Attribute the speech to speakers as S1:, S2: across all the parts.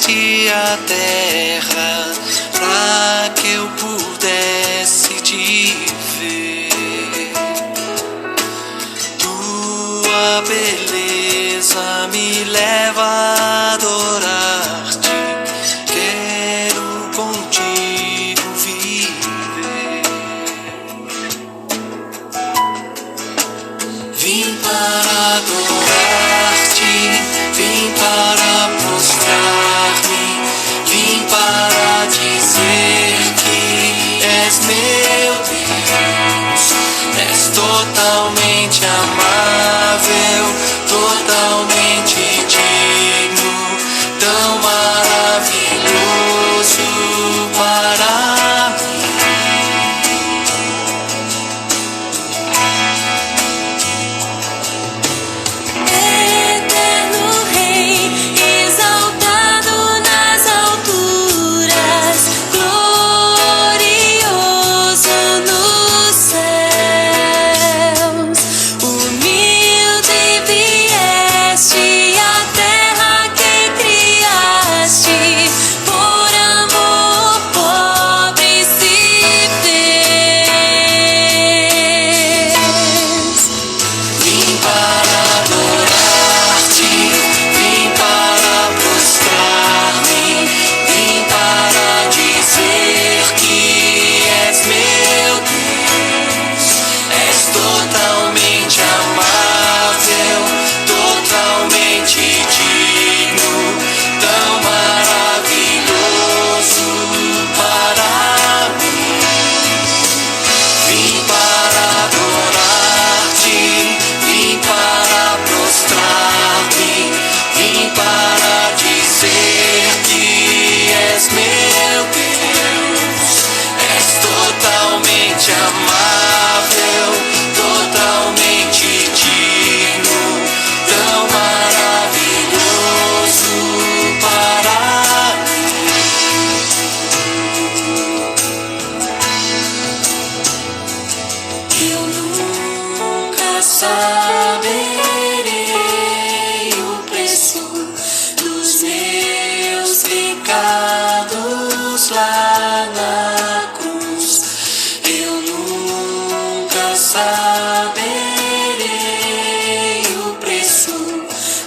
S1: trouxeste à terra para que eu pudesse te ver. Tua beleza me leva a adorar-te. Quero contigo viver. Vim para adorar-te, vim para prostrar-me, vim para dizer que és meu Deus. És totalmente amável, totalmente digno, tão maravilhoso para mim.
S2: Eterno Rei, exaltado nas alturas, glorioso nos céus. Humilde vieste à terra que criaste, por amor pobre se fez.
S1: Vim para adorar-te, vim para prostrar-me, vim para dizer que és meu Deus. És totalmente amável, totalmente digno, tão maravilhoso para mim. Vim para adorar-te, vim para prostrar-me, vim para dizer que és meu Deus. És totalmente amável, totalmente digno, tão maravilhoso para mim. Eu nunca saberei o preço dos meus pecados lá na cruz. Eu nunca saberei o preço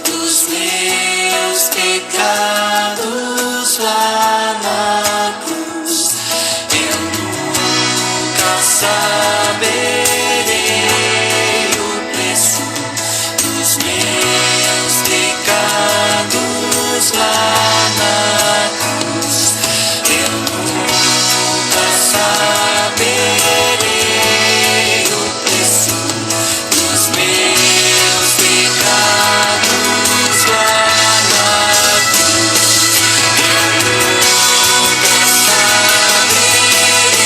S1: dos meus pecados lá na cruz. Eu nunca saberei o preço dos meus pecados lá na cruz. Eu nunca saberei o preço dos meus pecados lá na cruz. Eu nunca saberei o preço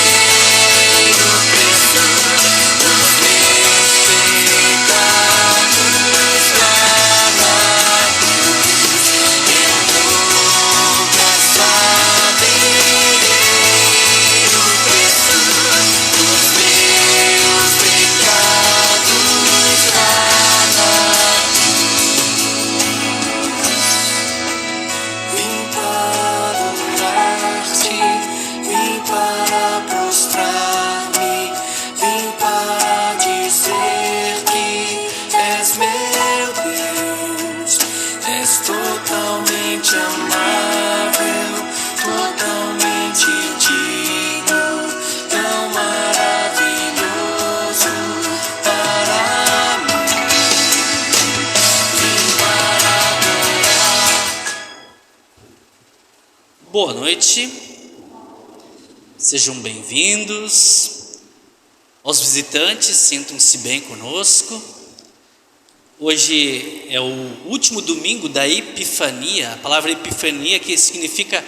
S1: dos meus pecados lá na cruz. Eu nunca saberei o preço dos meus pecados lá na cruz. Vim para adorar-te, vim para prostrar-me, vim para dizer que és meu Deus. És totalmente amável, totalmente digno, tão maravilhoso para mim. Vim para adorar.
S3: Boa noite, sejam bem-vindos. Aos visitantes, sintam-se bem conosco. Hoje é o último domingo da Epifania, a palavra Epifania que significa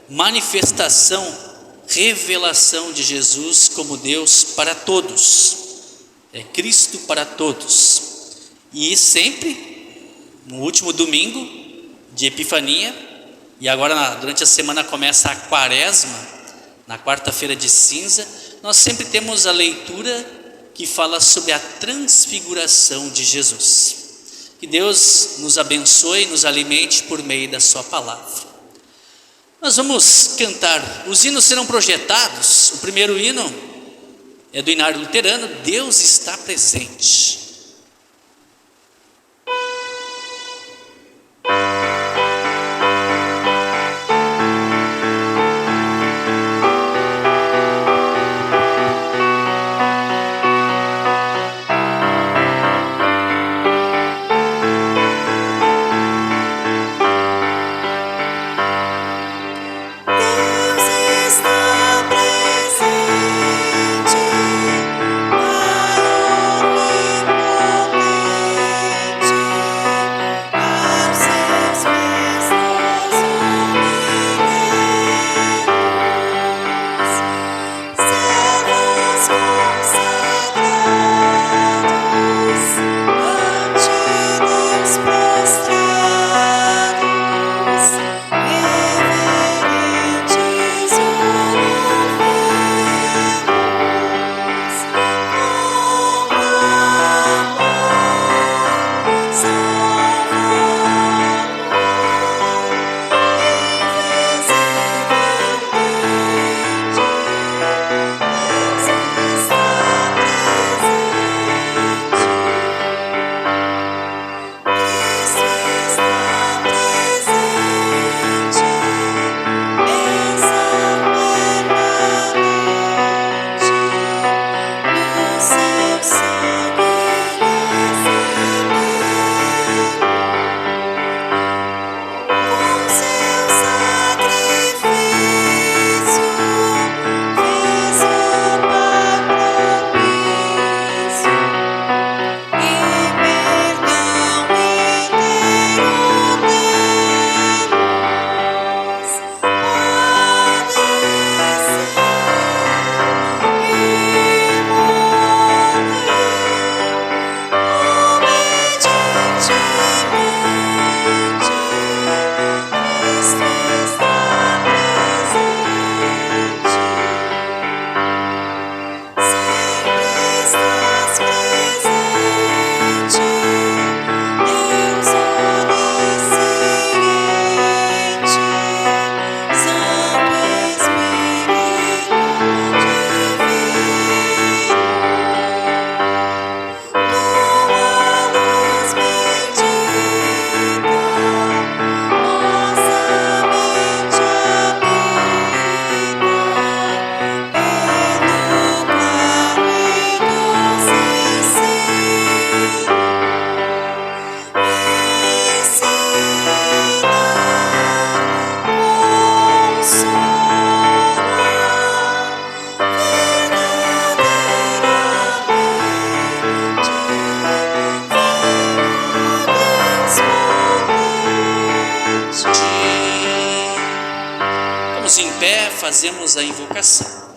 S3: manifestação, revelação de Jesus como Deus para todos, é Cristo para todos. E sempre, no último domingo de Epifania, e agora durante a semana começa a Quaresma, na quarta-feira de cinza, nós sempre temos a leitura que fala sobre a transfiguração de Jesus. Que Deus nos abençoe e nos alimente por meio da sua palavra. Nós vamos cantar, os hinos serão projetados. O primeiro hino é do Inário Luterano, Deus está presente.
S2: Deus está presente, Pai onipotente, aos seus pés nós humilhamos, servos consagrados, ante Deus prostrados, reverentes o louvemos, com amor Cristo está presente, bênção permanente, no seu sangue com seu sacrifício, fez roupa propício e perdão inteiro temos. Cristo está presente, sempre estás presente, Deus onisciente, Santo Espírito Divino, tua luz bendita, nossa mente habita, pelo claro e doce ensino, ensina, consola, verdadeiramente,
S3: Vamos em pé, fazemos a invocação.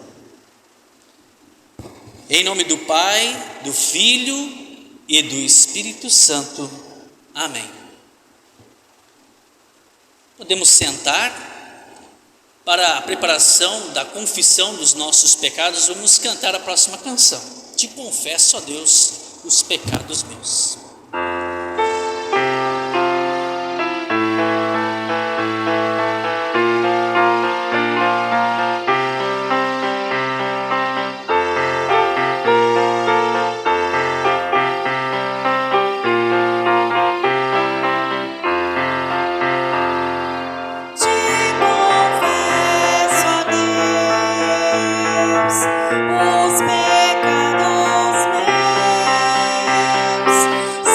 S3: Em nome do Pai, do Filho e do Espírito Santo. Amém. Podemos sentar. Para a preparação da confissão dos nossos pecados, vamos cantar a próxima canção. Te confesso, ó Deus, os pecados meus.
S2: te confesso, ó Deus, os pecados meus,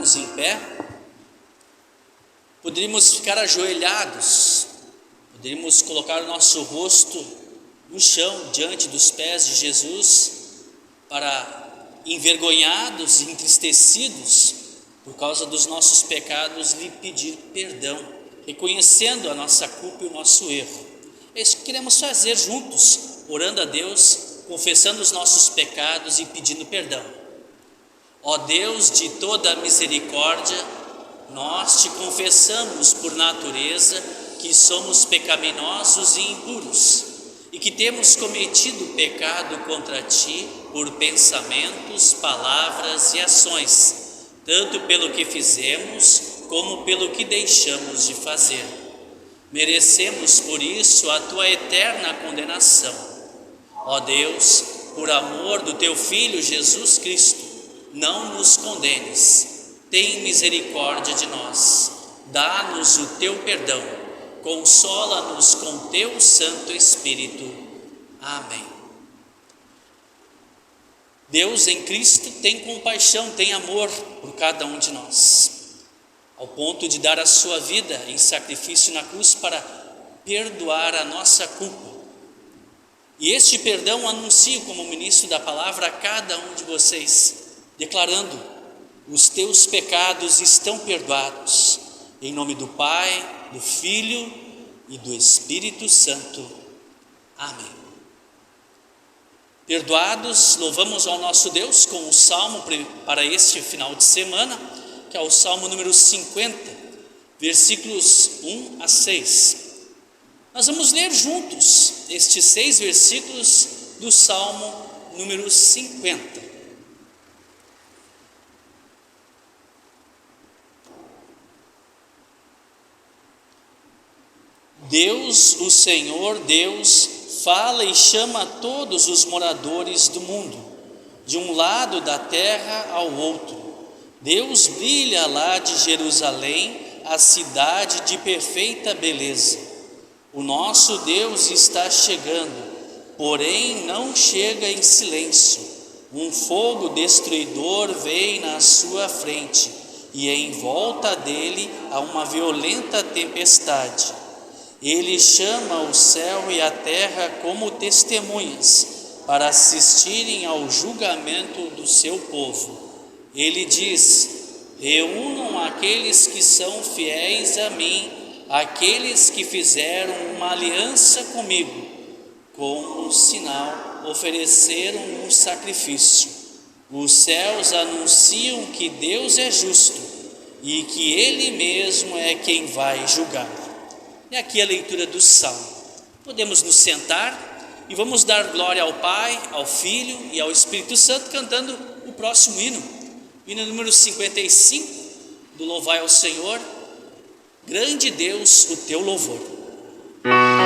S3: ficarmos em pé, poderíamos ficar ajoelhados, poderíamos colocar o nosso rosto no chão, diante dos pés de Jesus, para, envergonhados e entristecidos por causa dos nossos pecados, lhe pedir perdão, reconhecendo a nossa culpa e o nosso erro. É isso que queremos fazer juntos, orando a Deus, confessando os nossos pecados e pedindo perdão. Ó Deus de toda a misericórdia, nós te confessamos por natureza que somos pecaminosos e impuros e que temos cometido pecado contra ti por pensamentos, palavras e ações, tanto pelo que fizemos como pelo que deixamos de fazer. Merecemos por isso a tua eterna condenação. Ó Deus, por amor do teu Filho Jesus Cristo, não nos condenes. Tem misericórdia de nós. Dá-nos o teu perdão. Consola-nos com teu Santo Espírito. Amém. Deus em Cristo tem compaixão, tem amor por cada um de nós, ao ponto de dar a sua vida em sacrifício na cruz para perdoar a nossa culpa. E este perdão anuncio como ministro da palavra a cada um de vocês, declarando: os teus pecados estão perdoados, em nome do Pai, do Filho e do Espírito Santo. Amém. Perdoados, louvamos ao nosso Deus com o salmo para este final de semana, que é o salmo número 50, versículos 1 a 6. Nós vamos ler juntos estes 6 versículos do salmo número 50. Deus, o Senhor Deus, fala e chama todos os moradores do mundo, de um lado da terra ao outro. Deus brilha lá de Jerusalém, a cidade de perfeita beleza. O nosso Deus está chegando, porém não chega em silêncio. Um fogo destruidor vem na sua frente, e em volta dele há uma violenta tempestade. Ele chama o céu e a terra como testemunhas, para assistirem ao julgamento do seu povo. Ele diz: reúnam aqueles que são fiéis a mim, aqueles que fizeram uma aliança comigo. Com um sinal ofereceram um sacrifício. Os céus anunciam que Deus é justo e que Ele mesmo é quem vai julgar. E aqui a leitura do Salmo. Podemos nos sentar e vamos dar glória ao Pai, ao Filho e ao Espírito Santo, cantando o próximo hino. Hino número 55, do Louvai ao Senhor. Grande Deus, o teu louvor.
S2: Celebramos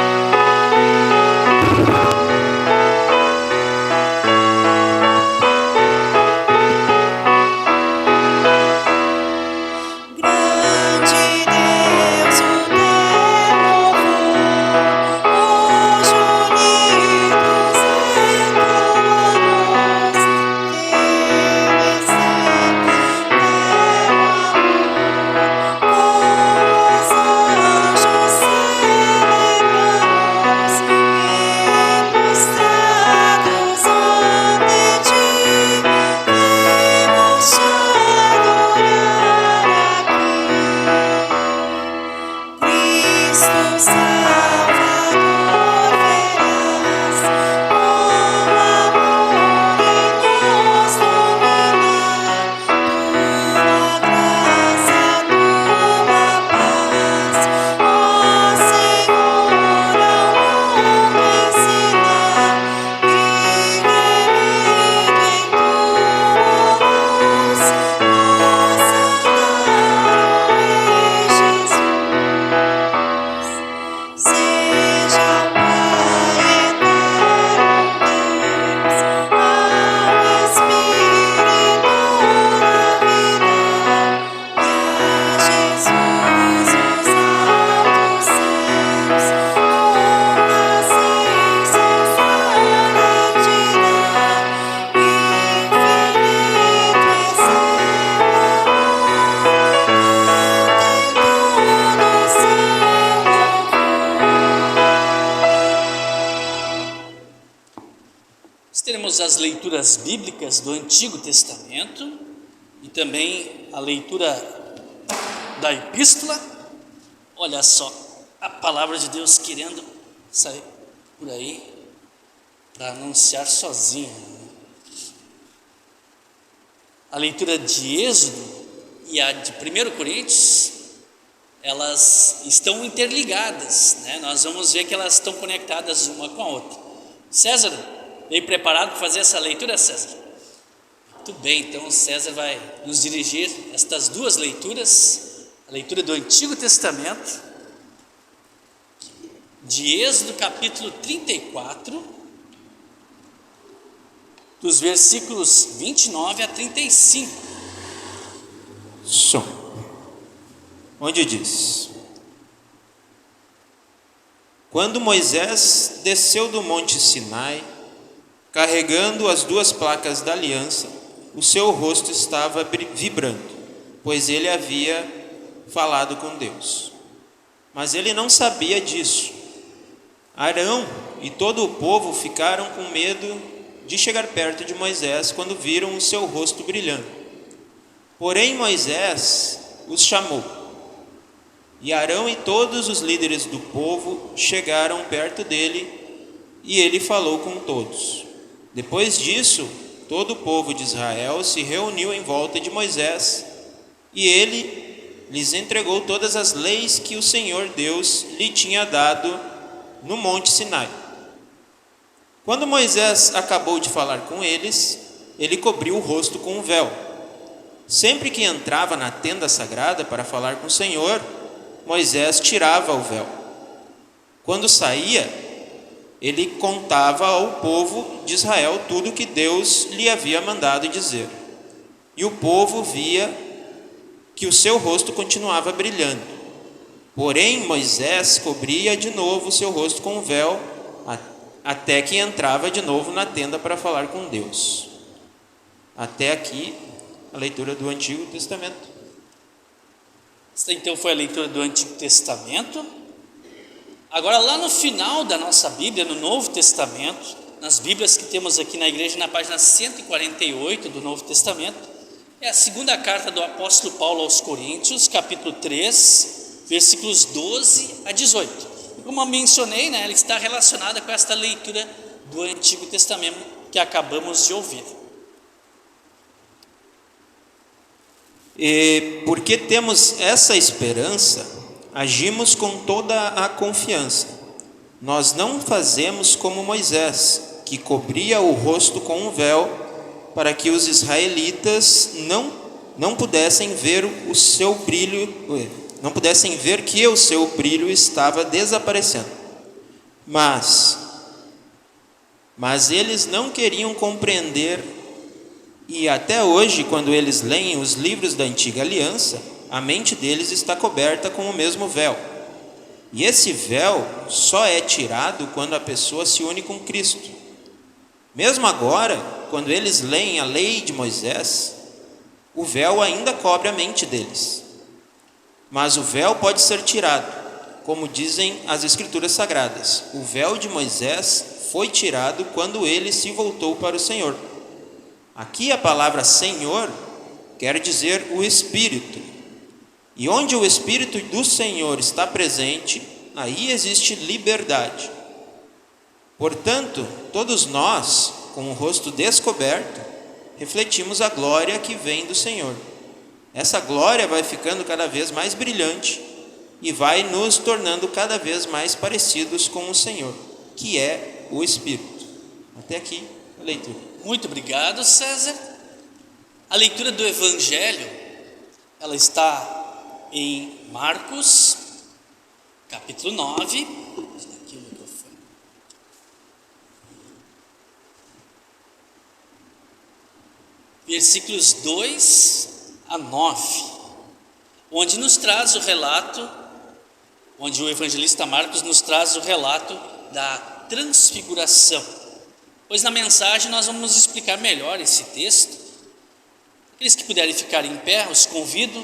S3: leituras bíblicas do Antigo Testamento e também a leitura da epístola. Olha só, a palavra de Deus querendo sair por aí para anunciar sozinha. A leitura de Êxodo e a de 1 Coríntios, elas estão interligadas, né? Nós vamos ver que elas estão conectadas uma com a outra. César, veio preparado para fazer essa leitura, César? Muito bem, então o César vai nos dirigir estas duas leituras, a leitura do Antigo Testamento, de Êxodo capítulo 34, dos versículos 29 a 35.
S4: Som. Onde diz: Quando Moisés desceu do monte Sinai, carregando as duas placas da aliança, o seu rosto estava vibrando, pois ele havia falado com Deus. Mas ele não sabia disso. Arão e todo o povo ficaram com medo de chegar perto de Moisés quando viram o seu rosto brilhando. Porém Moisés os chamou. E Arão e todos os líderes do povo chegaram perto dele e ele falou com todos. Depois disso, todo o povo de Israel se reuniu em volta de Moisés e ele lhes entregou todas as leis que o Senhor Deus lhe tinha dado no monte Sinai. Quando Moisés acabou de falar com eles, ele cobriu o rosto com um véu. Sempre que entrava na tenda sagrada para falar com o Senhor, Moisés tirava o véu. Quando saía, ele contava ao povo de Israel tudo o que Deus lhe havia mandado dizer. E o povo via que o seu rosto continuava brilhando. Porém, Moisés cobria de novo o seu rosto com um véu, até que entrava de novo na tenda para falar com Deus. Até aqui, a leitura do Antigo Testamento.
S3: Esta então foi a leitura do Antigo Testamento. Agora, lá no final da nossa Bíblia, no Novo Testamento, nas Bíblias que temos aqui na igreja, na página 148 do Novo Testamento, é a segunda carta do apóstolo Paulo aos Coríntios, capítulo 3, versículos 12 a 18. E como eu mencionei, né, ela está relacionada com esta leitura do Antigo Testamento que acabamos de ouvir.
S4: E porque temos essa esperança, agimos com toda a confiança. Nós não fazemos como Moisés, que cobria o rosto com um véu, para que os israelitas não pudessem ver o seu brilho, não pudessem ver que o seu brilho estava desaparecendo. Mas eles não queriam compreender. E até hoje, quando eles leem os livros da Antiga Aliança, a mente deles está coberta com o mesmo véu. E esse véu só é tirado quando a pessoa se une com Cristo. Mesmo agora, quando eles leem a lei de Moisés, o véu ainda cobre a mente deles. Mas o véu pode ser tirado, como dizem as Escrituras Sagradas. O véu de Moisés foi tirado quando ele se voltou para o Senhor. Aqui a palavra Senhor quer dizer o Espírito. E onde o Espírito do Senhor está presente, aí existe liberdade. Portanto, todos nós, com o rosto descoberto, refletimos a glória que vem do Senhor. Essa glória vai ficando cada vez mais brilhante e vai nos tornando cada vez mais parecidos com o Senhor, que é o Espírito. Até aqui a leitura.
S3: Muito obrigado, César. A leitura do Evangelho, ela está em Marcos, capítulo 9. Aqui o microfone. Versículos 2 a 9, onde nos traz o relato, onde o evangelista Marcos nos traz o relato da transfiguração. Pois na mensagem nós vamos explicar melhor esse texto. Aqueles que puderem ficar em pé, os convido,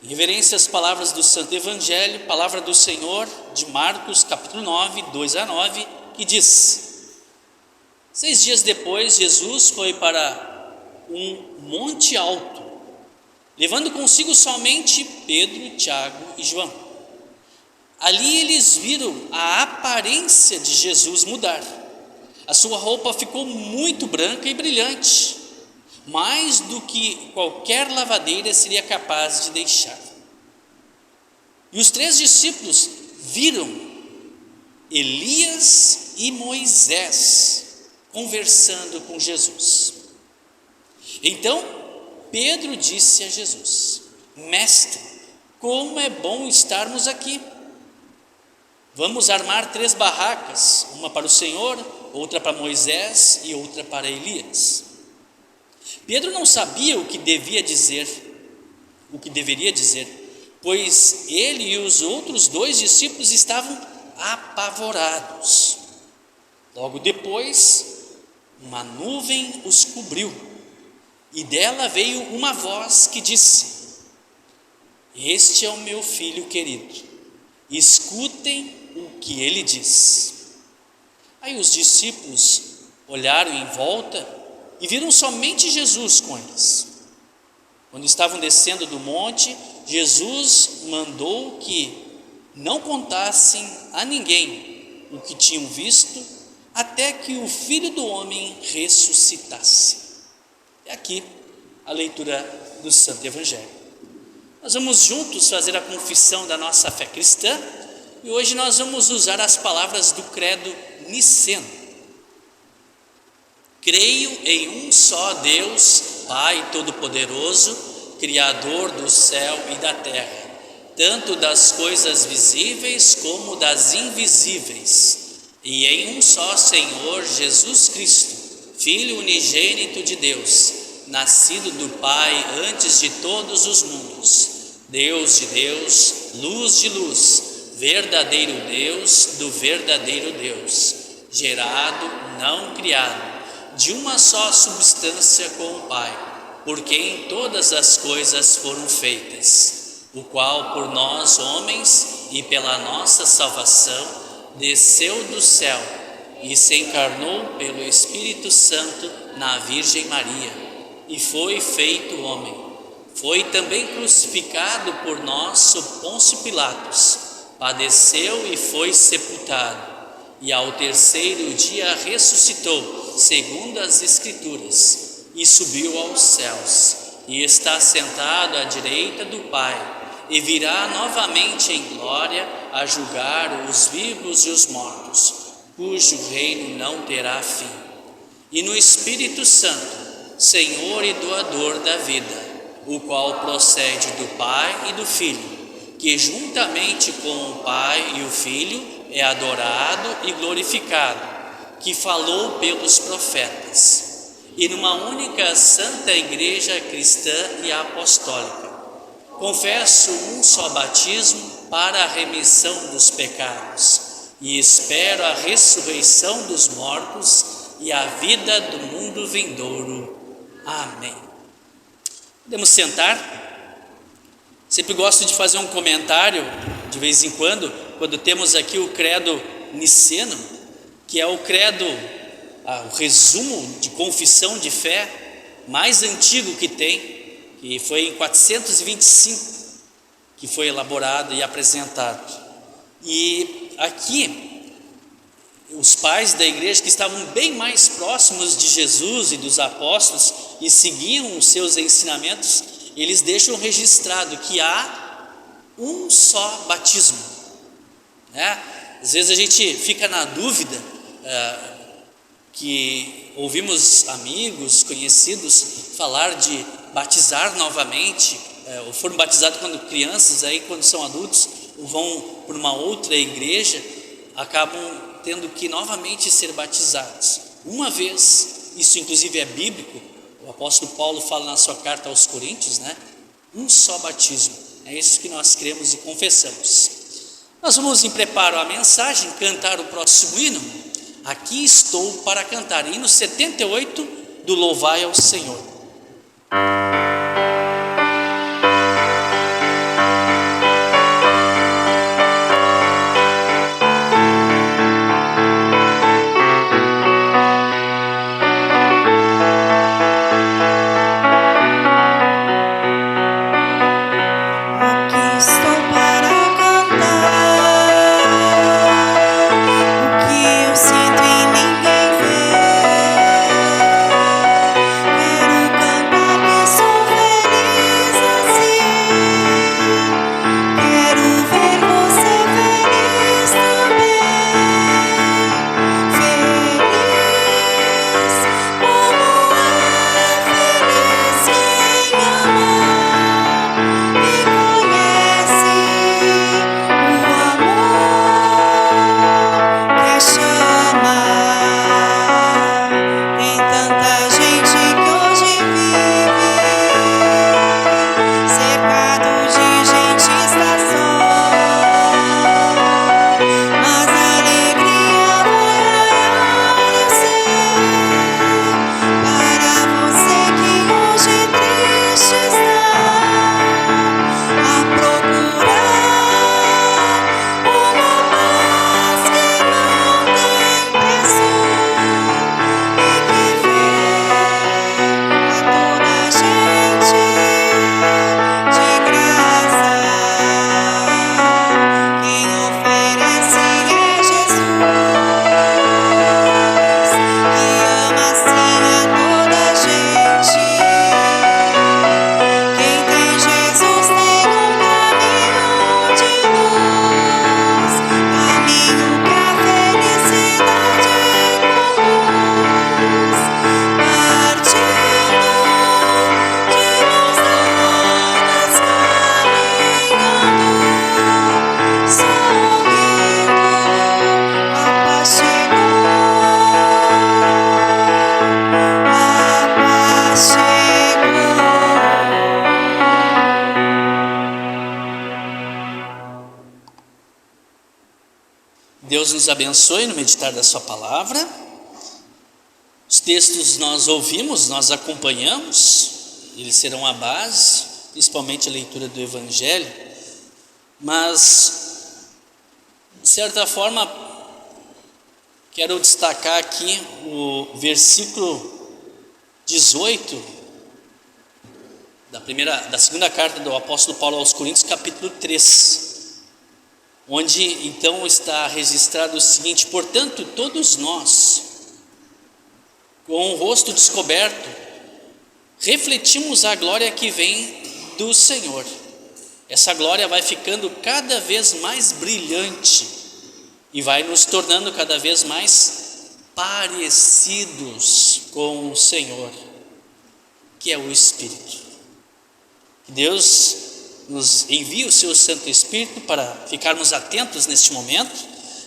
S3: em reverência às palavras do Santo Evangelho, palavra do Senhor, de Marcos, capítulo 9, 2 a 9, que diz: 6 dias depois, Jesus foi para um monte alto, levando consigo somente Pedro, Tiago e João. Ali eles viram a aparência de Jesus mudar. A sua roupa ficou muito branca e brilhante, mais do que qualquer lavadeira seria capaz de deixar. E os 3 discípulos viram Elias e Moisés conversando com Jesus. Então Pedro disse a Jesus: Mestre, como é bom estarmos aqui. Vamos armar 3 barracas, uma para o Senhor, outra para Moisés e outra para Elias. Pedro não sabia o que deveria dizer, pois ele e os outros 2 discípulos estavam apavorados. Logo depois, uma nuvem os cobriu, e dela veio uma voz que disse: Este é o meu filho querido, escutem o que ele diz. Aí os discípulos olharam em volta e viram somente Jesus com eles. Quando estavam descendo do monte, Jesus mandou que não contassem a ninguém o que tinham visto, até que o Filho do Homem ressuscitasse. É aqui a leitura do Santo Evangelho. Nós vamos juntos fazer a confissão da nossa fé cristã e hoje nós vamos usar as palavras do credo niceno. Creio em um só Deus, Pai Todo-Poderoso, Criador do céu e da terra, tanto das coisas visíveis como das invisíveis, e em um só Senhor Jesus Cristo, Filho unigênito de Deus, nascido do Pai antes de todos os mundos, Deus de Deus, luz de luz, verdadeiro Deus do verdadeiro Deus, gerado, não criado, de uma só substância com o Pai, por quem todas as coisas foram feitas, o qual por nós homens e pela nossa salvação desceu do céu e se encarnou pelo Espírito Santo na Virgem Maria e foi feito homem. Foi também crucificado por nós sob Pôncio Pilatos, padeceu e foi sepultado, e ao 3º dia ressuscitou, segundo as Escrituras, e subiu aos céus, e está sentado à direita do Pai, e virá novamente em glória a julgar os vivos e os mortos, cujo reino não terá fim. E no Espírito Santo, Senhor e doador da vida, o qual procede do Pai e do Filho, que juntamente com o Pai e o Filho é adorado e glorificado, que falou pelos profetas, e numa única santa igreja cristã e apostólica. Confesso um só batismo para a remissão dos pecados, e espero a ressurreição dos mortos e a vida do mundo vindouro. Amém. Podemos sentar? Sempre gosto de fazer um comentário, de vez em quando temos aqui o credo niceno, que é o credo, o resumo de confissão de fé mais antigo que tem, que foi em 425, que foi elaborado e apresentado. E aqui, os pais da igreja que estavam bem mais próximos de Jesus e dos apóstolos e seguiam os seus ensinamentos, eles deixam registrado que há um só batismo, né? Às vezes a gente fica na dúvida, que ouvimos amigos, conhecidos falar de batizar novamente, ou foram batizados quando crianças, aí quando são adultos vão para uma outra igreja, acabam tendo que novamente ser batizados uma vez. Isso inclusive é bíblico. O apóstolo Paulo fala na sua carta aos Coríntios, né? Um só batismo. É isso que nós cremos e confessamos. Nós vamos, em preparo à mensagem, cantar o próximo hino. Aqui estou para cantar, hino 78 do Louvai ao Senhor. Deus nos abençoe no meditar da sua palavra. Os textos nós ouvimos, nós acompanhamos, eles serão a base, principalmente a leitura do Evangelho, mas, de certa forma, quero destacar aqui o versículo 18 da segunda carta do apóstolo Paulo aos Coríntios, capítulo 3, onde então está registrado o seguinte: portanto, todos nós, com o rosto descoberto, refletimos a glória que vem do Senhor. Essa glória vai ficando cada vez mais brilhante e vai nos tornando cada vez mais parecidos com o Senhor, que é o Espírito. Que Deus nos envie o seu Santo Espírito para ficarmos atentos neste momento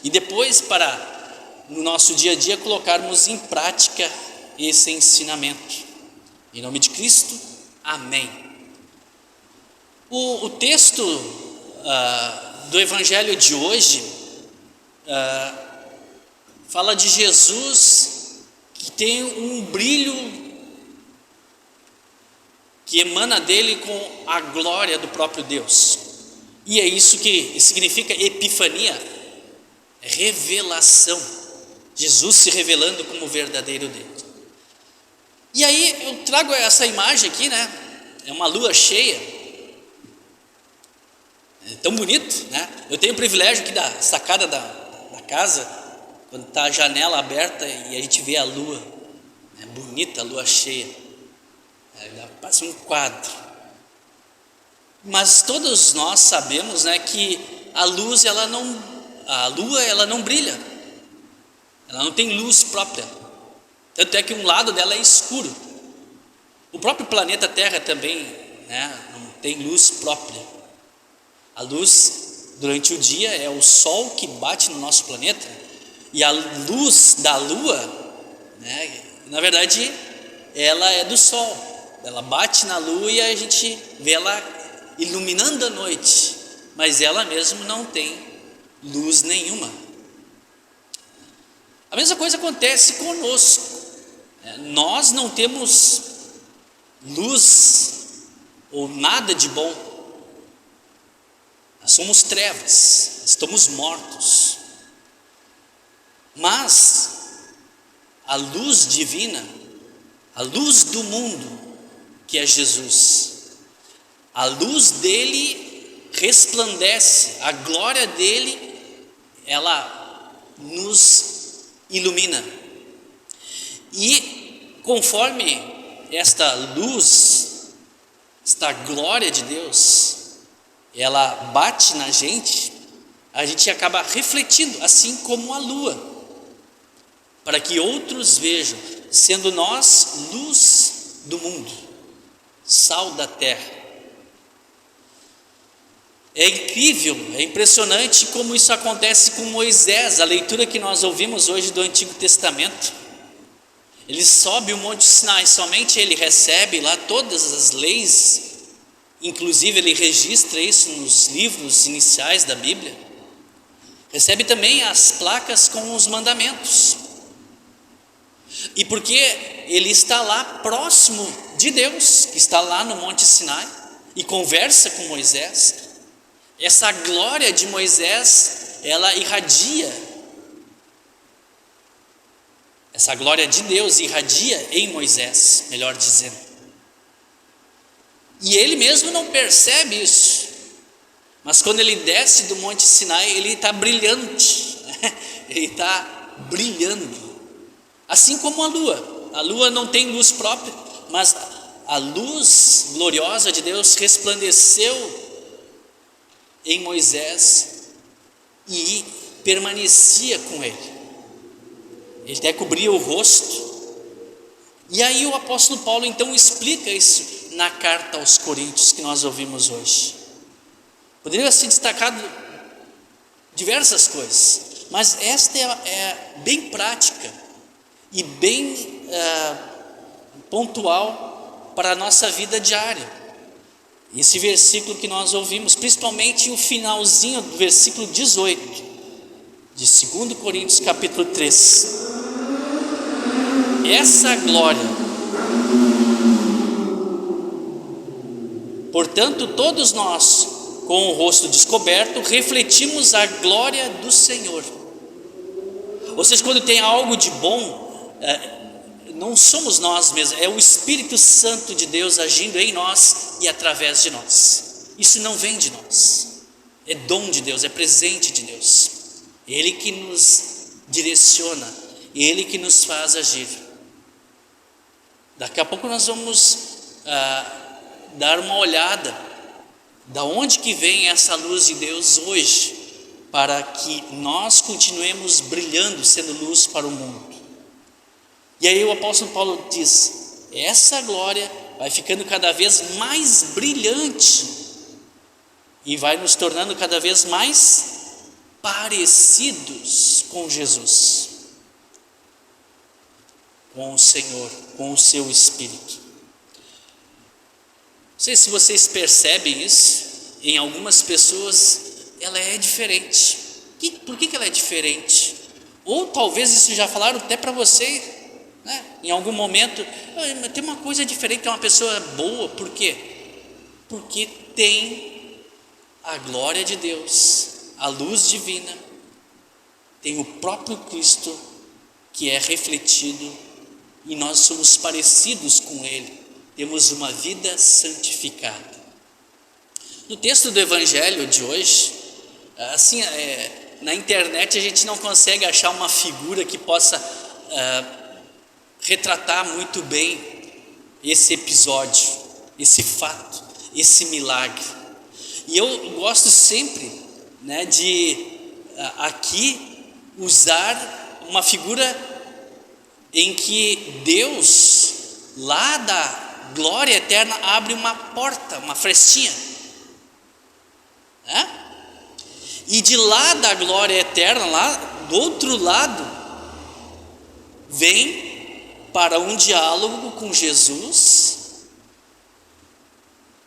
S3: e depois para, no nosso dia a dia, colocarmos em prática esse ensinamento. Em nome de Cristo, amém. O texto do Evangelho de hoje fala de Jesus que tem um brilho que emana dele com a glória do próprio Deus. E é isso que significa epifania, revelação. Jesus se revelando como o verdadeiro Deus. E aí eu trago essa imagem aqui, né? É uma lua cheia. É tão bonito, né? Eu tenho o privilégio aqui da sacada da casa, quando está a janela aberta e a gente vê a lua. É bonita a lua cheia. Parece um quadro. Mas todos nós sabemos, né, que a lua ela não brilha. Ela não tem luz própria. Tanto é que um lado dela é escuro. O próprio planeta Terra também, né, não tem luz própria. A luz durante o dia é o sol que bate no nosso planeta, e a luz da lua, né, na verdade, ela é do sol. Ela bate na lua e a gente vê ela iluminando a noite, mas ela mesmo não tem luz nenhuma. A mesma coisa acontece conosco. Nós não temos luz ou nada de bom. Nós somos trevas, estamos mortos. Mas a luz divina, a luz do mundo, que é Jesus, a luz dele resplandece, a glória dele, ela nos ilumina. E conforme esta luz, esta glória de Deus, ela bate na gente, a gente acaba refletindo, assim como a lua, para que outros vejam, sendo nós luz do mundo, sal da terra. É incrível, é impressionante como isso acontece com Moisés. A leitura que nós ouvimos hoje do Antigo Testamento, ele sobe o Monte Sinai, somente ele recebe lá todas as leis, inclusive ele registra isso nos livros iniciais da Bíblia. Recebe também as placas com os mandamentos. E porque ele está lá próximo de Deus, que está lá no Monte Sinai, e conversa com Moisés, essa glória de Moisés, ela irradia. Essa glória de Deus irradia em Moisés, melhor dizendo. E ele mesmo não percebe isso. Mas quando ele desce do Monte Sinai, ele está brilhante. Ele está brilhando. Assim como a lua. A lua não tem luz própria, mas a luz gloriosa de Deus resplandeceu em Moisés e permanecia com ele. Ele até cobria o rosto. E aí o apóstolo Paulo então explica isso na carta aos Coríntios que nós ouvimos hoje. Poderia ser destacado diversas coisas, mas esta é bem prática e bem pontual para a nossa vida diária. Esse versículo que nós ouvimos, principalmente o finalzinho do versículo 18, de 2 Coríntios capítulo 3. Essa glória, portanto, todos nós, com o rosto descoberto, refletimos a glória do Senhor. Ou seja, quando tem algo de bom, não somos nós mesmos, é o Espírito Santo de Deus agindo em nós e através de nós. Isso não vem de nós, é dom de Deus, é presente de Deus. Ele que nos direciona, Ele que nos faz agir. Daqui a pouco nós vamos dar uma olhada da onde que vem essa luz de Deus hoje, para que nós continuemos brilhando, sendo luz para o mundo. E aí o apóstolo Paulo diz: essa glória vai ficando cada vez mais brilhante e vai nos tornando cada vez mais parecidos com Jesus, com o Senhor, com o seu Espírito. Não sei se vocês percebem isso, em algumas pessoas ela é diferente. Por que ela é diferente? Ou talvez isso já falaram até para você, né? Em algum momento, tem uma coisa diferente, é uma pessoa boa. Por quê? Porque tem a glória de Deus, a luz divina, tem o próprio Cristo que é refletido e nós somos parecidos com Ele, temos uma vida santificada. No texto do Evangelho de hoje, assim, na internet a gente não consegue achar uma figura que possa retratar muito bem esse episódio, esse fato, esse milagre. E eu gosto sempre, né, de aqui usar uma figura em que Deus, lá da glória eterna, abre uma porta, uma frestinha, né? E de lá da glória eterna, lá do outro lado, vem para um diálogo com Jesus,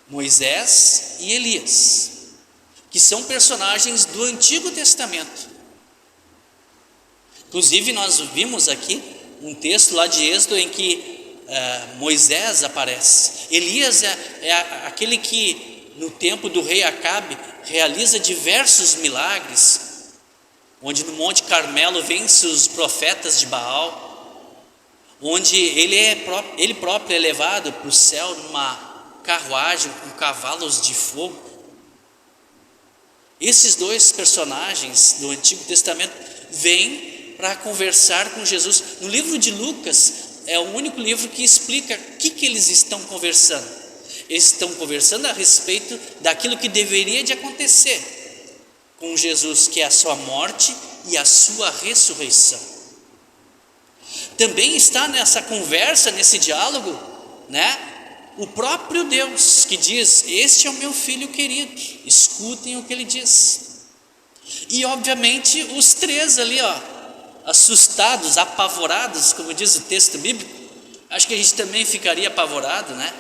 S3: Moisés e Elias, que são personagens do Antigo Testamento. Inclusive nós vimos aqui um texto lá de Êxodo em que Moisés aparece. Elias é aquele que no tempo do rei Acabe realiza diversos milagres, onde no Monte Carmelo vence os profetas de Baal, onde ele próprio é levado para o céu numa carruagem com cavalos de fogo. Esses dois personagens do Antigo Testamento vêm para conversar com Jesus. No livro de Lucas é o único livro que explica o que eles estão conversando. Eles estão conversando a respeito daquilo que deveria de acontecer com Jesus, que é a sua morte e a sua ressurreição. Também está nessa conversa, nesse diálogo, né, o próprio Deus, que diz: este é o meu filho querido, escutem o que ele diz. E obviamente os três ali, assustados, apavorados, como diz o texto bíblico. Acho que a gente também ficaria apavorado, né?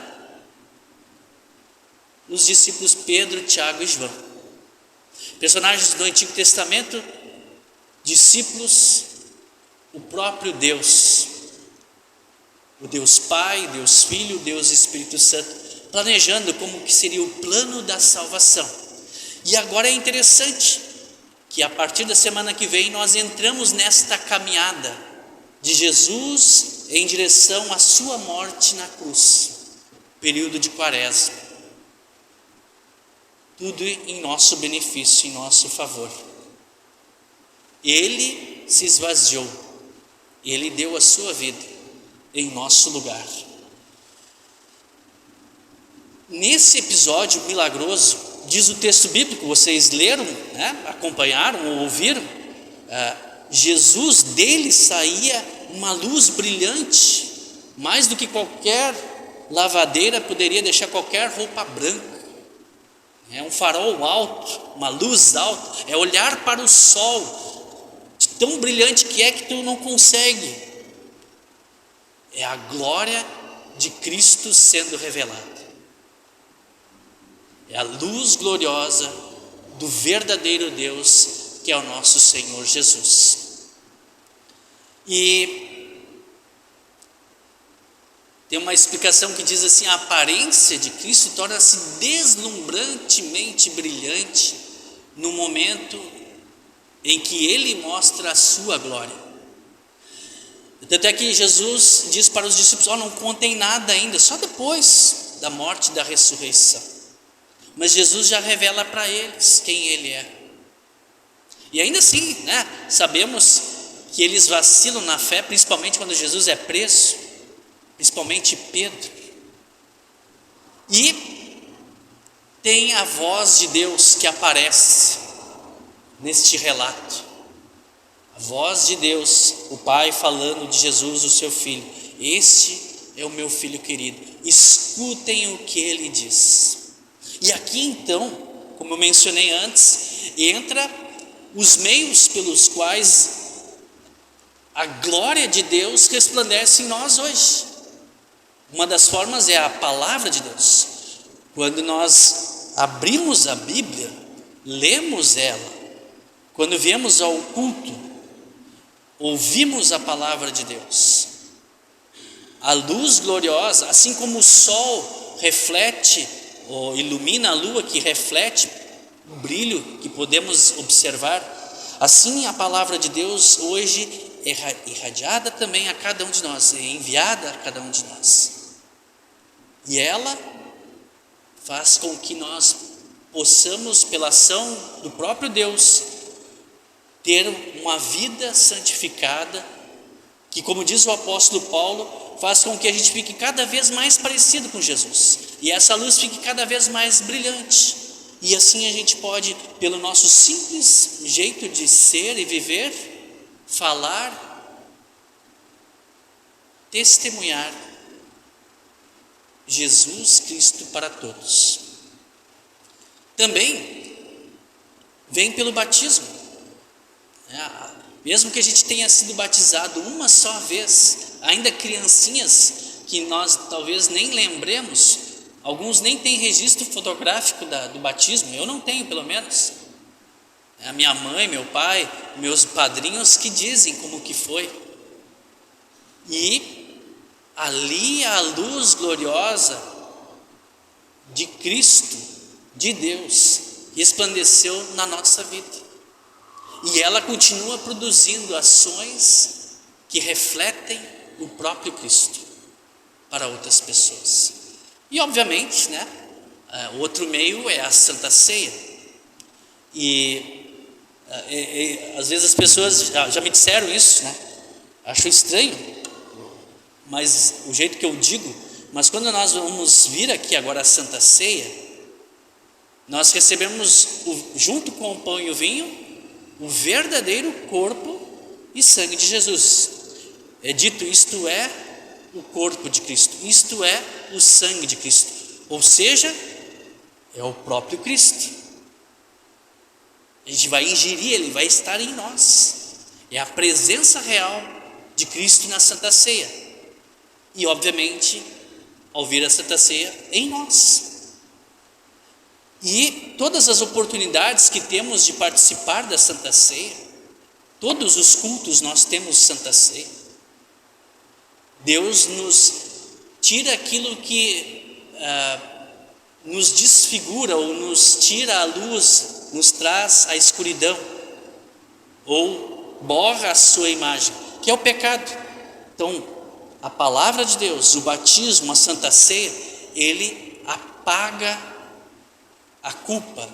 S3: Os discípulos Pedro, Tiago e João, personagens do Antigo Testamento, discípulos, o próprio Deus, o Deus Pai, Deus Filho, Deus Espírito Santo, planejando como que seria o plano da salvação. E agora é interessante que a partir da semana que vem nós entramos nesta caminhada de Jesus em direção à sua morte na cruz, período de Quaresma. Tudo em nosso benefício, em nosso favor. Ele se esvaziou, Ele deu a sua vida em nosso lugar. Nesse episódio milagroso, diz o texto bíblico, vocês leram, né, acompanharam ou ouviram, Jesus, dele saía uma luz brilhante, mais do que qualquer lavadeira poderia deixar qualquer roupa branca. É um farol alto, uma luz alta, é olhar para o sol, de tão brilhante que é que tu não consegue. É a glória de Cristo sendo revelada. É a luz gloriosa do verdadeiro Deus que é o nosso Senhor Jesus. E tem uma explicação que diz assim: a aparência de Cristo torna-se deslumbrantemente brilhante no momento em que Ele mostra a sua glória. Tanto é que Jesus diz para os discípulos: não contem nada ainda, só depois da morte e da ressurreição. Mas Jesus já revela para eles quem Ele é. E ainda assim, sabemos que eles vacilam na fé, principalmente quando Jesus é preso, principalmente Pedro. E tem a voz de Deus que aparece neste relato. A voz de Deus, o Pai falando de Jesus, o seu Filho: este é o meu Filho querido, escutem o que Ele diz. E aqui então, como eu mencionei antes, entra os meios pelos quais a glória de Deus resplandece em nós hoje. Uma das formas é a palavra de Deus. Quando nós abrimos a Bíblia, lemos ela, quando viemos ao culto, ouvimos a palavra de Deus. A luz gloriosa, assim como o sol reflete ou ilumina a lua, que reflete o brilho que podemos observar, assim a palavra de Deus hoje é irradiada também a cada um de nós, é enviada a cada um de nós. E ela faz com que nós possamos, pela ação do próprio Deus, ter uma vida santificada, que, como diz o apóstolo Paulo, faz com que a gente fique cada vez mais parecido com Jesus, e essa luz fique cada vez mais brilhante. E assim a gente pode, pelo nosso simples jeito de ser e viver, falar, testemunhar Jesus Cristo para todos. Também vem pelo batismo. Mesmo que a gente tenha sido batizado uma só vez, ainda criancinhas que nós talvez nem lembremos, alguns nem têm registro fotográfico do batismo, eu não tenho, pelo menos. A minha mãe, meu pai, meus padrinhos que dizem como que foi. E ali a luz gloriosa de Cristo, de Deus, resplandeceu na nossa vida. E ela continua produzindo ações que refletem o próprio Cristo para outras pessoas. E obviamente, outro meio é a Santa Ceia. E às vezes as pessoas já me disseram isso, acho estranho, mas o jeito que eu digo, mas quando nós vamos vir aqui agora a Santa Ceia, nós recebemos, junto com o pão e o vinho, o verdadeiro corpo e sangue de Jesus. É dito: isto é o corpo de Cristo, isto é o sangue de Cristo, ou seja, é o próprio Cristo. A gente vai ingerir, Ele vai estar em nós. É a presença real de Cristo na Santa Ceia. E obviamente, ao vir a Santa Ceia, em nós. E todas as oportunidades que temos de participar da Santa Ceia, todos os cultos nós temos Santa Ceia. Deus nos tira aquilo que nos desfigura ou nos tira a luz, nos traz a escuridão, ou borra a sua imagem, que é o pecado. Então, a palavra de Deus, o batismo, a Santa Ceia, ele apaga a culpa,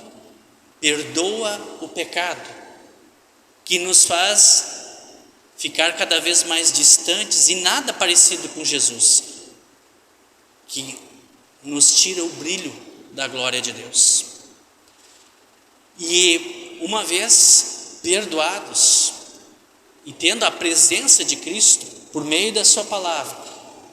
S3: perdoa o pecado, que nos faz ficar cada vez mais distantes e nada parecido com Jesus, que nos tira o brilho da glória de Deus. E uma vez perdoados e tendo a presença de Cristo por meio da sua palavra,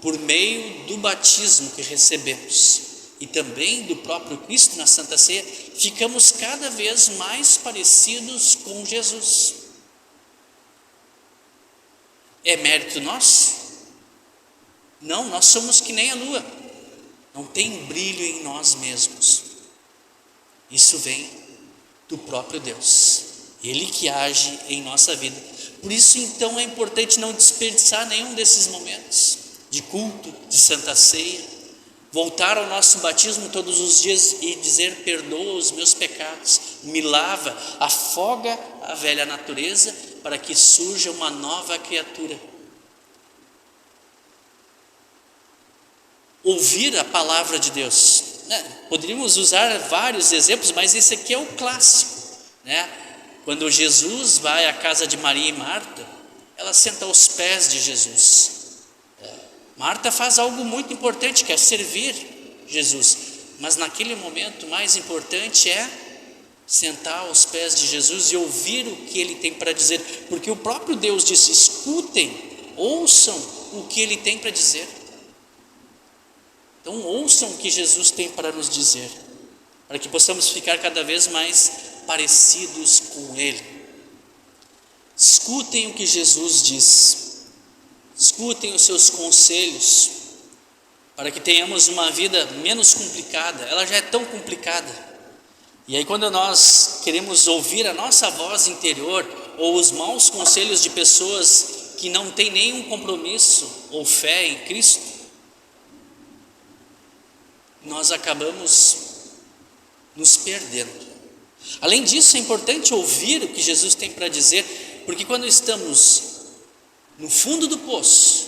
S3: por meio do batismo que recebemos e também do próprio Cristo na Santa Ceia, ficamos cada vez mais parecidos com Jesus. É mérito nosso? Não, nós somos que nem a lua, não tem brilho em nós mesmos. Isso vem do próprio Deus. Ele que age em nossa vida. Por isso, então, é importante não desperdiçar nenhum desses momentos de culto, de Santa Ceia, voltar ao nosso batismo todos os dias e dizer: perdoa os meus pecados, me lava, afoga a velha natureza para que surja uma nova criatura. Ouvir a palavra de Deus, poderíamos usar vários exemplos, mas esse aqui é o clássico, né? Quando Jesus vai à casa de Maria e Marta, ela senta aos pés de Jesus. Marta faz algo muito importante, que é servir Jesus, mas naquele momento mais importante é sentar aos pés de Jesus e ouvir o que ele tem para dizer, porque o próprio Deus disse: escutem, ouçam o que ele tem para dizer. Então ouçam o que Jesus tem para nos dizer, para que possamos ficar cada vez mais parecidos com ele. Escutem o que Jesus diz, escutem os seus conselhos, para que tenhamos uma vida menos complicada. Ela já é tão complicada. E aí, quando nós queremos ouvir a nossa voz interior, ou os maus conselhos de pessoas que não têm nenhum compromisso ou fé em Cristo, nós acabamos nos perdendo. Além disso, é importante ouvir o que Jesus tem para dizer, porque quando estamos no fundo do poço,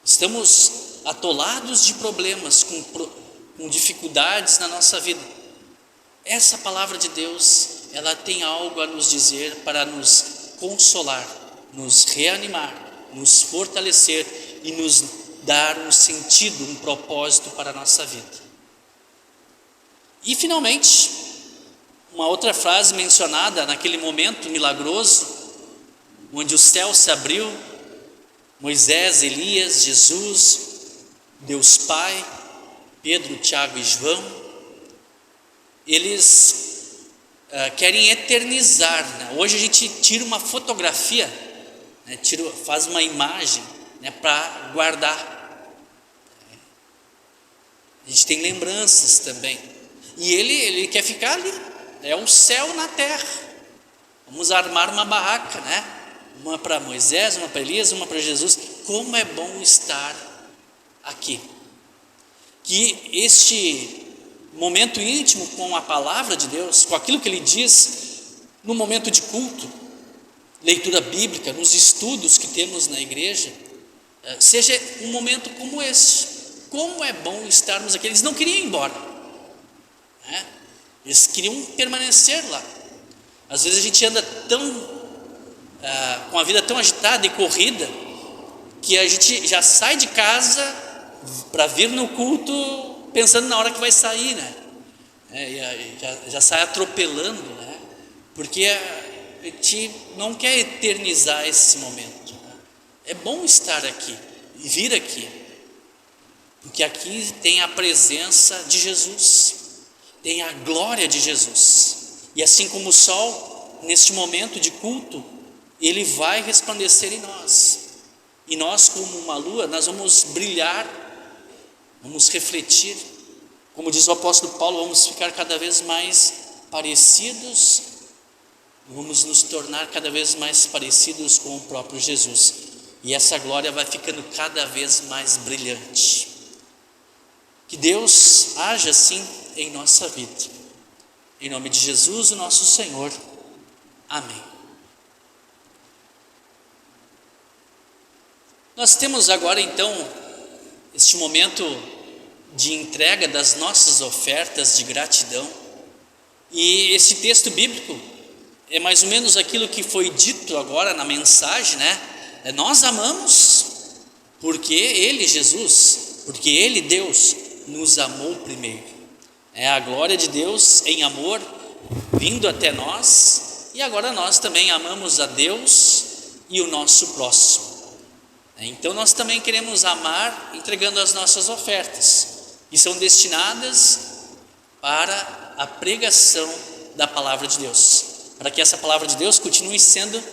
S3: estamos atolados de problemas, com dificuldades na nossa vida, essa palavra de Deus, ela tem algo a nos dizer para nos consolar, nos reanimar, nos fortalecer e nos dar um sentido, um propósito para a nossa vida. E finalmente, uma outra frase mencionada naquele momento milagroso, onde o céu se abriu, Moisés, Elias, Jesus, Deus Pai, Pedro, Tiago e João, eles querem eternizar, né? Hoje a gente tira uma fotografia, né? Faz uma imagem, né? Para guardar. A gente tem lembranças também. E ele quer ficar ali, é o céu na terra. Vamos armar uma barraca, né? Uma para Moisés, uma para Elias, uma para Jesus. Como é bom estar aqui. Que este momento íntimo com a palavra de Deus, com aquilo que ele diz, no momento de culto, leitura bíblica, nos estudos que temos na igreja, seja um momento como esse. Como é bom estarmos aqui. Eles não queriam ir embora, né? Eles queriam permanecer lá. Às vezes a gente anda com a vida tão agitada e corrida, que a gente já sai de casa para vir no culto pensando na hora que vai sair, né? Já sai atropelando, né? Porque a gente não quer eternizar esse momento, né? É bom estar aqui e vir aqui, porque aqui tem a presença de Jesus, tem a glória de Jesus. E assim como o sol, neste momento de culto, ele vai resplandecer em nós. E nós, como uma lua, nós vamos brilhar, vamos refletir. Como diz o apóstolo Paulo, vamos ficar cada vez mais parecidos, vamos nos tornar cada vez mais parecidos com o próprio Jesus. E essa glória vai ficando cada vez mais brilhante. Que Deus haja assim em nossa vida. Em nome de Jesus, o nosso Senhor. Amém. Nós temos agora então este momento de entrega das nossas ofertas de gratidão. E esse texto bíblico é mais ou menos aquilo que foi dito agora na mensagem, né? Nós amamos porque Ele, Jesus, porque Ele, Deus, nos amou primeiro. É a glória de Deus em amor vindo até nós, e agora nós também amamos a Deus e o nosso próximo. Então nós também queremos amar entregando as nossas ofertas, que são destinadas para a pregação da palavra de Deus, para que essa palavra de Deus continue sendo,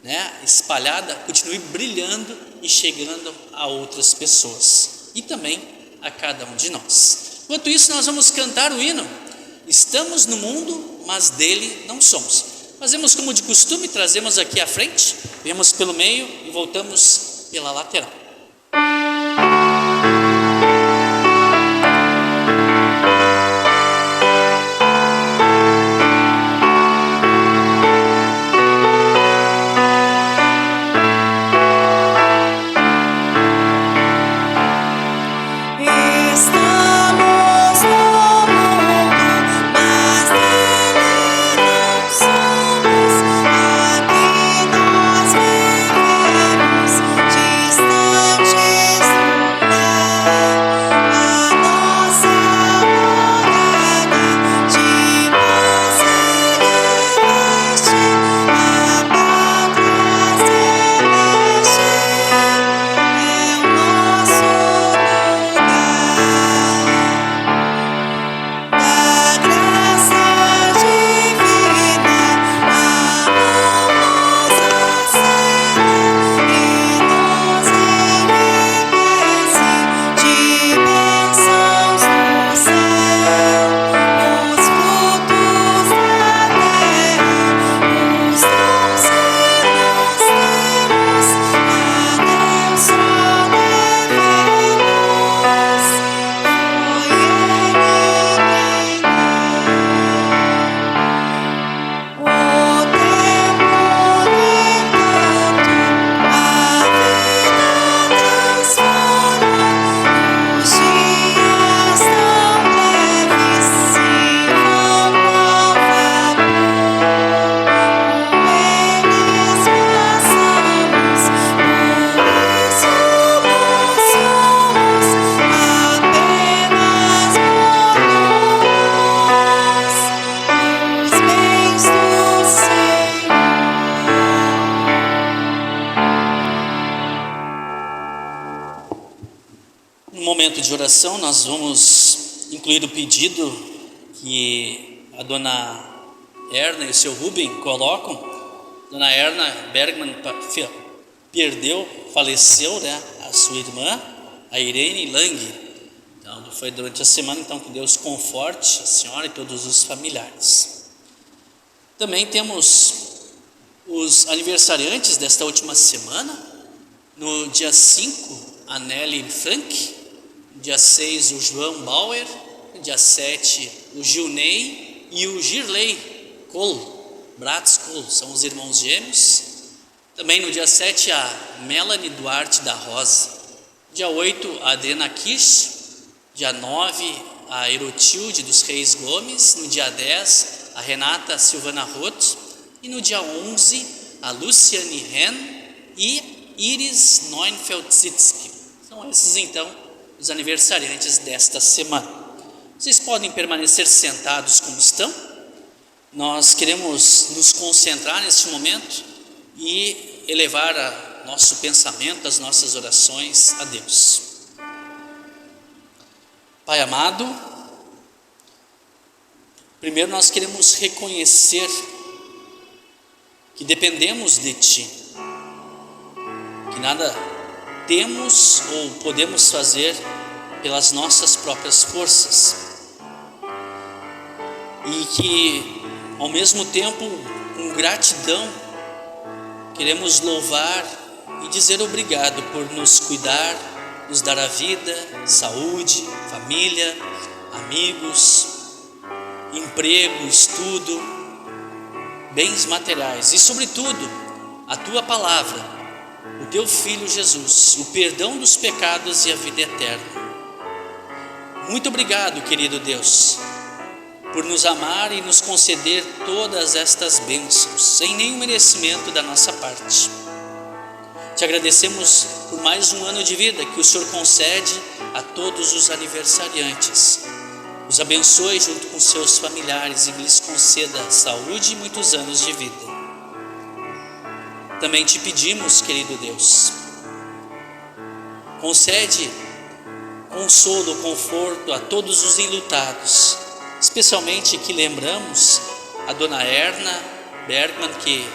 S3: né, espalhada, continue brilhando e chegando a outras pessoas, e também a cada um de nós. Enquanto isso, nós vamos cantar o hino Estamos no mundo, mas dele não somos. Fazemos como de costume, trazemos aqui à frente, viemos pelo meio e voltamos pela lateral.
S2: Estamos no mundo, mas dele não somos. Aqui nós vivemos distantes do lar. A nossa morada de paz celeste, a pátria celeste é o nosso lugar. Da graça divina, a mão nos acena e nos enriquece de bênçãos do céu. Os frutos da terra, os dons que nós temos, a Deus só devemos. Foi Ele quem deu. O tempo, no entanto, a vida transforma. Os dias tão breves se vão qual vapor. Com eles passamos, por isso nós somos apenas mordomos dos bens do Senhor.
S3: No momento de oração, nós vamos incluir o pedido que a dona Erna e o seu Rubem colocam. Dona Erna Bergman faleceu, né, a sua irmã, a Irene Lang. Então, foi durante a semana, então que Deus conforte a senhora e todos os familiares. Também temos os aniversariantes desta última semana. No dia 5, a Nelly Frank. No dia 6, o João Bauer. No dia 7, o Gilney e o Girley Cole, Bratz Cole, são os irmãos gêmeos. Também no dia 7, a Melanie Duarte da Rosa. Dia 8, a Adriana Kish. Dia 9, a Erotilde dos Reis Gomes. No dia 10, a Renata Silvana Roth. E no dia 11, a Luciane Hen e Iris Neufeld-Zitzki. São esses então os aniversariantes desta semana. Vocês podem permanecer sentados como estão. Nós queremos nos concentrar neste momento e elevar nosso pensamento, as nossas orações a Deus. Pai amado, primeiro nós queremos reconhecer que dependemos de Ti, que nada temos ou podemos fazer pelas nossas próprias forças, e que ao mesmo tempo, com gratidão, queremos louvar e dizer obrigado por nos cuidar, nos dar a vida, saúde, família, amigos, emprego, estudo, bens materiais e, sobretudo, a Tua palavra, o Teu Filho Jesus, o perdão dos pecados e a vida eterna. Muito obrigado, querido Deus, por nos amar e nos conceder todas estas bênçãos, sem nenhum merecimento da nossa parte. Te agradecemos por mais um ano de vida que o Senhor concede a todos os aniversariantes. Os abençoe junto com seus familiares e lhes conceda saúde e muitos anos de vida. Também te pedimos, querido Deus, concede consolo, conforto a todos os enlutados, especialmente que lembramos a dona Erna Bergman, que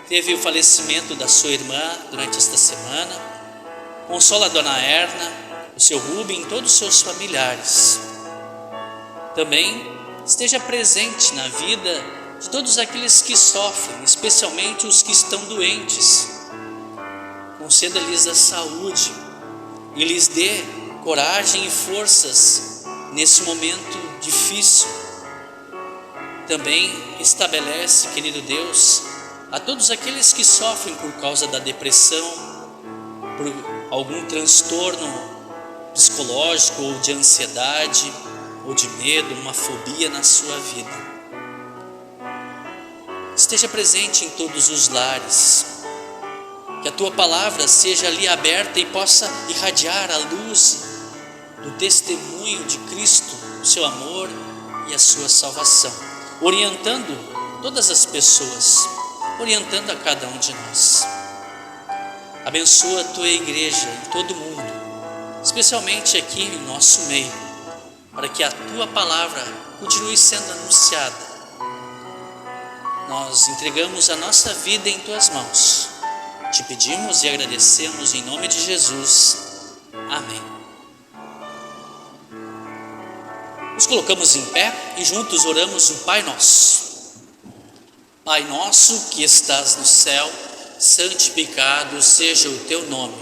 S3: teve o falecimento da sua irmã durante esta semana. Consola a dona Erna, o seu Rubem e todos os seus familiares. Também esteja presente na vida de todos aqueles que sofrem, especialmente os que estão doentes. Conceda-lhes a saúde e lhes dê coragem e forças nesse momento difícil. Também estabelece, querido Deus, a todos aqueles que sofrem por causa da depressão, por algum transtorno psicológico ou de ansiedade, ou de medo, uma fobia na sua vida. Esteja presente em todos os lares, que a tua palavra seja ali aberta e possa irradiar a luz do testemunho de Cristo, o seu amor e a sua salvação, orientando todas as pessoas, orientando a cada um de nós. Abençoa a tua igreja em todo o mundo, especialmente aqui em nosso meio, para que a tua palavra continue sendo anunciada. Nós entregamos a nossa vida em tuas mãos. Te pedimos e agradecemos em nome de Jesus. Amém. Nos colocamos em pé e juntos oramos o Pai Nosso. Pai nosso que estás no céu, santificado seja o teu nome.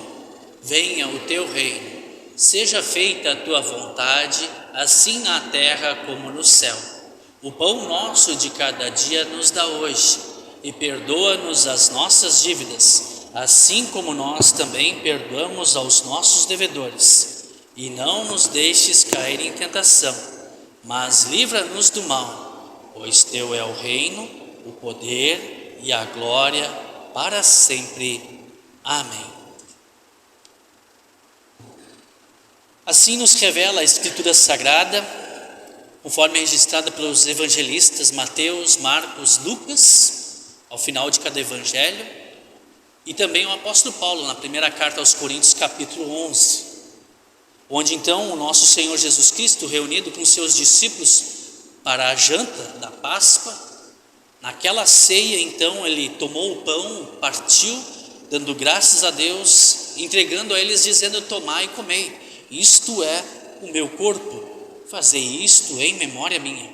S3: Venha o teu reino. Seja feita a tua vontade, assim na terra como no céu. O pão nosso de cada dia nos dá hoje, e perdoa-nos as nossas dívidas, assim como nós também perdoamos aos nossos devedores. E não nos deixes cair em tentação, mas livra-nos do mal, pois teu é o reino, o poder e a glória para sempre. Amém. Assim nos revela a Escritura Sagrada, conforme é registrada pelos evangelistas Mateus, Marcos, Lucas, ao final de cada evangelho, e também o apóstolo Paulo, na primeira carta aos Coríntios, capítulo 11, onde então o nosso Senhor Jesus Cristo, reunido com seus discípulos para a janta da Páscoa, naquela ceia então ele tomou o pão, partiu, dando graças a Deus, entregando a eles, dizendo: tomai e comei, isto é o meu corpo, fazei isto em memória minha.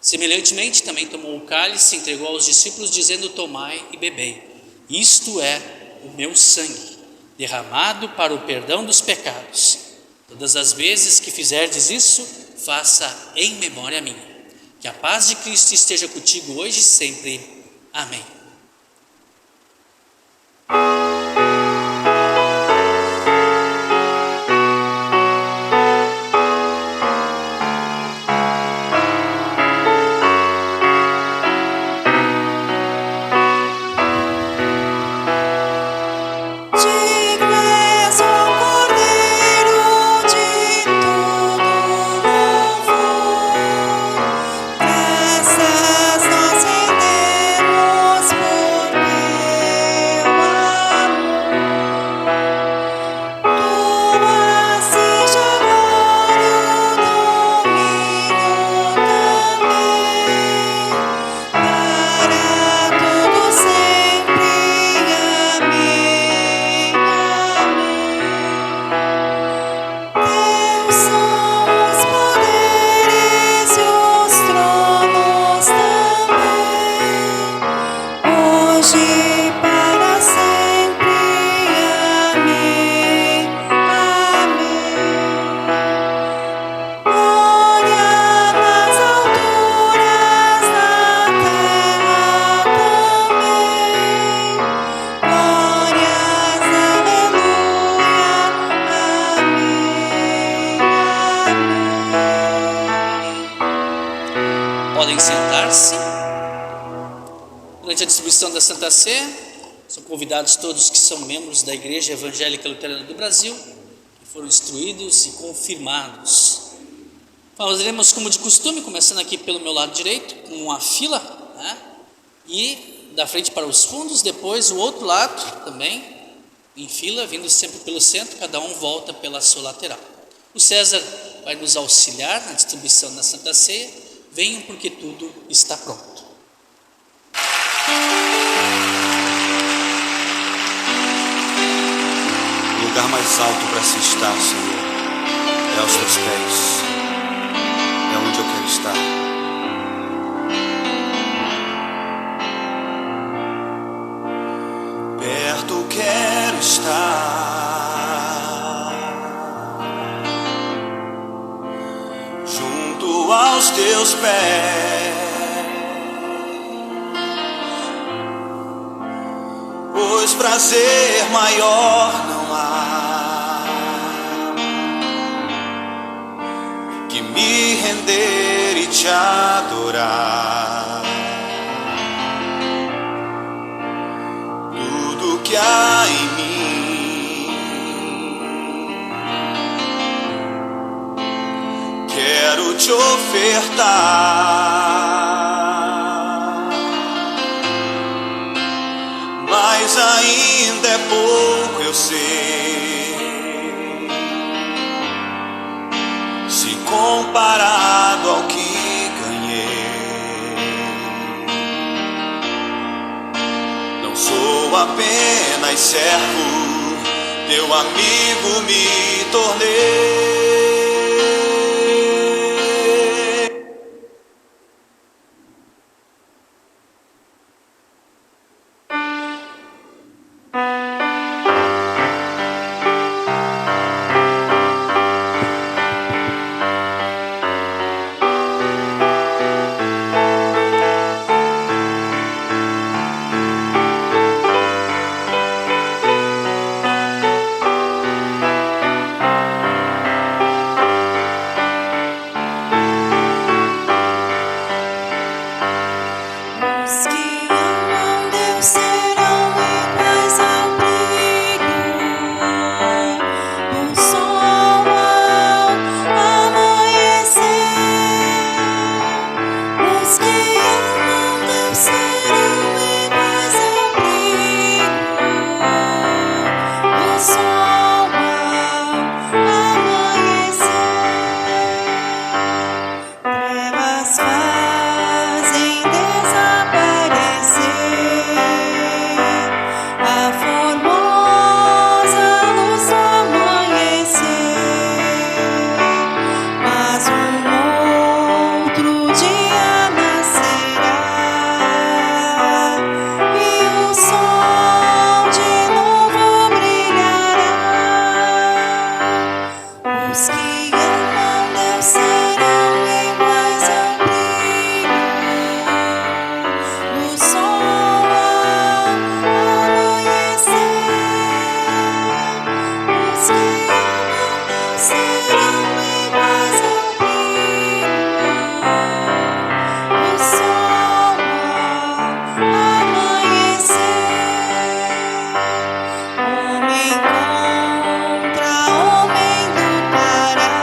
S3: Semelhantemente também tomou o cálice, entregou aos discípulos, dizendo: tomai e bebei, isto é o meu sangue, derramado para o perdão dos pecados. Todas as vezes que fizerdes isso, faça em memória minha. Que a paz de Cristo esteja contigo hoje e sempre. Amém. Podem sentar-se. Durante a distribuição da Santa Sé, são convidados todos que são membros da Igreja Evangélica Luterana do Brasil, que foram instruídos e confirmados. Fazeremos como de costume, começando aqui pelo meu lado direito, com uma fila, né? E da frente para os fundos, depois o outro lado também, em fila, vindo sempre pelo centro, cada um volta pela sua lateral. O César vai nos auxiliar na distribuição da Santa Ceia. Venham porque tudo está pronto.
S5: O lugar mais alto para se estar, Senhor, é aos teus pés. É onde eu quero estar. estou aos teus pés, pois prazer maior não há que me render e te adorar. Tudo que há em mim quero te ofertar, mas ainda é pouco, eu sei, se comparado ao que ganhei. Não sou apenas servo, teu amigo me tornei.
S2: Os que amam Deus serão iguais ao brilho do sol ao amanhecer. Os que amam Deus serão iguais ao brilho do sol ao amanhecer. Trevas fazem desaparecer a formosa luz do amanhecer, mas outro dia nascerá e o sol de novo brilhará. Os que amam Deus serão iguais ao brilho do sol ao amanhecer. Os que amam Deus serão iguais ao brilho do sol ao amanhecer. Homem contra homem lutará,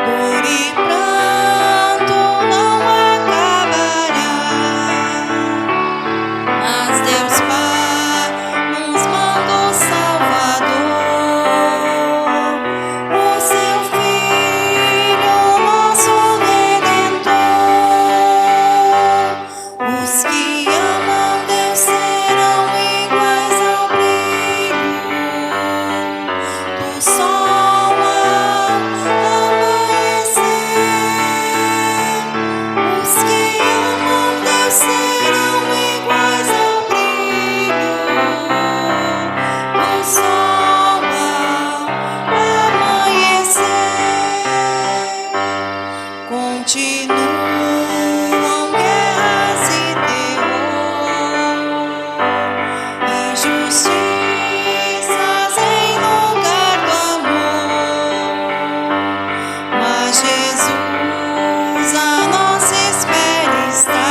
S2: dor e pranto não acabará, mas Deus Pai nos mandou Salvador, o seu Filho, nosso Redentor. Os que amam Deus serão iguais ao brilho do sol ao amanhecer. Os que amam Deus serão iguais ao brilho do sol ao amanhecer. Continuam guerras e terror, injustiças em lugar do amor, mas Jesus a nossa espera está,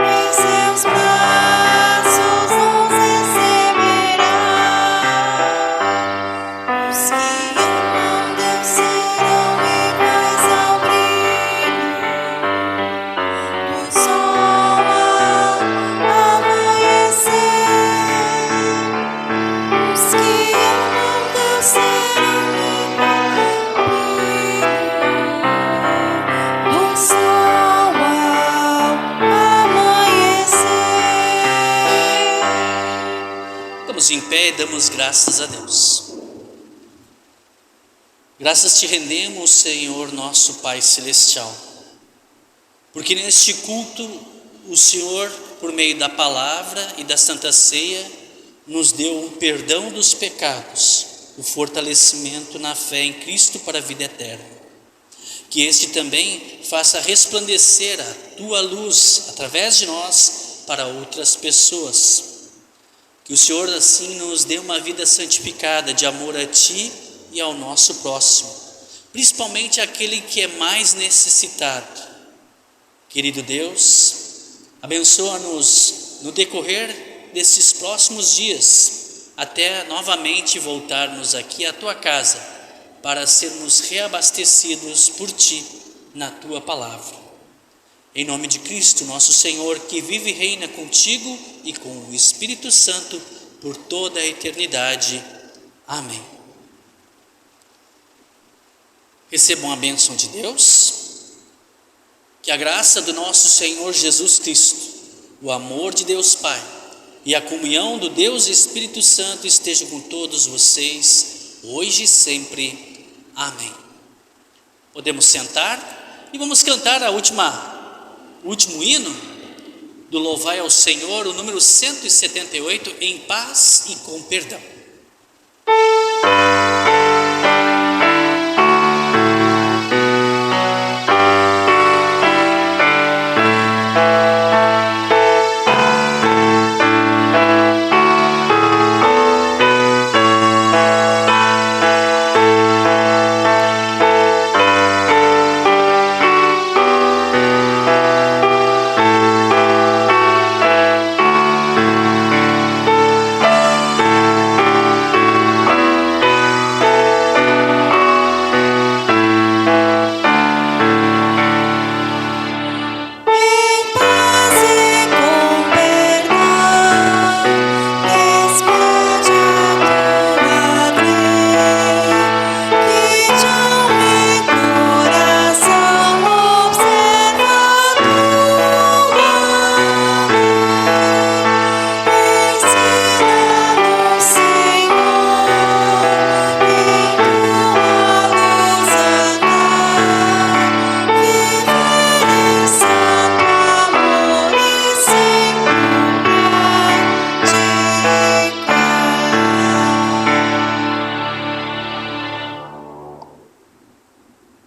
S2: em seus braços nos receberá. Os que amam Deus serão iguais ao brilho do sol ao amanhecer. Os que amam Deus serão iguais ao brilho do sol ao amanhecer.
S3: Estamos em pé e damos graças a Deus. Graças te rendemos, Senhor, nosso Pai Celestial, porque neste culto o Senhor, por meio da palavra e da Santa Ceia, nos deu um perdão dos pecados o fortalecimento na fé em Cristo para a vida eterna. Que este também faça resplandecer a tua luz através de nós para outras pessoas. Que o Senhor assim nos dê uma vida santificada de amor a ti e ao nosso próximo, principalmente aquele que é mais necessitado. Querido Deus, abençoa-nos no decorrer desses próximos dias, até novamente voltarmos aqui à tua casa, para sermos reabastecidos por ti na tua palavra. Em nome de Cristo, nosso Senhor, que vive e reina contigo e com o Espírito Santo por toda a eternidade. Amém. Recebam a bênção de Deus. Que a graça do nosso Senhor Jesus Cristo, o amor de Deus Pai e a comunhão do Deus Espírito Santo esteja com todos vocês, hoje e sempre. Amém. Podemos sentar e vamos cantar o último hino do Louvai ao Senhor, o número 178, em paz e com perdão.